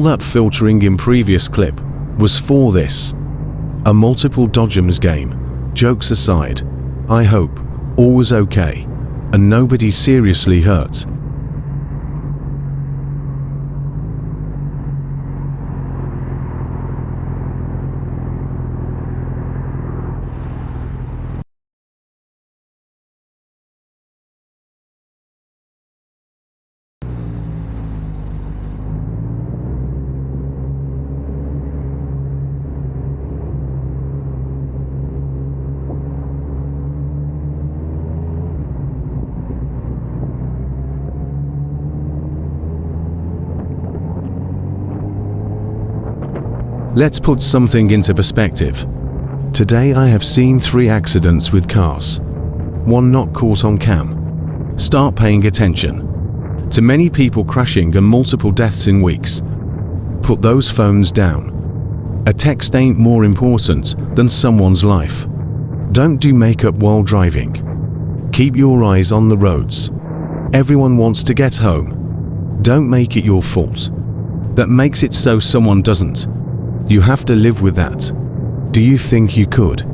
All that filtering in previous clip was for this. A multiple dodgems game. Jokes aside, I hope all was okay and nobody seriously hurt. Let's put something into perspective. Today I have seen 3 accidents with cars. 1 not caught on cam. Start paying attention. To many people crashing and multiple deaths in weeks. Put those phones down. A text ain't more important than someone's life. Don't do makeup while driving. Keep your eyes on the roads. Everyone wants to get home. Don't make it your fault. That makes it so someone doesn't. You have to live with that. Do you think you could?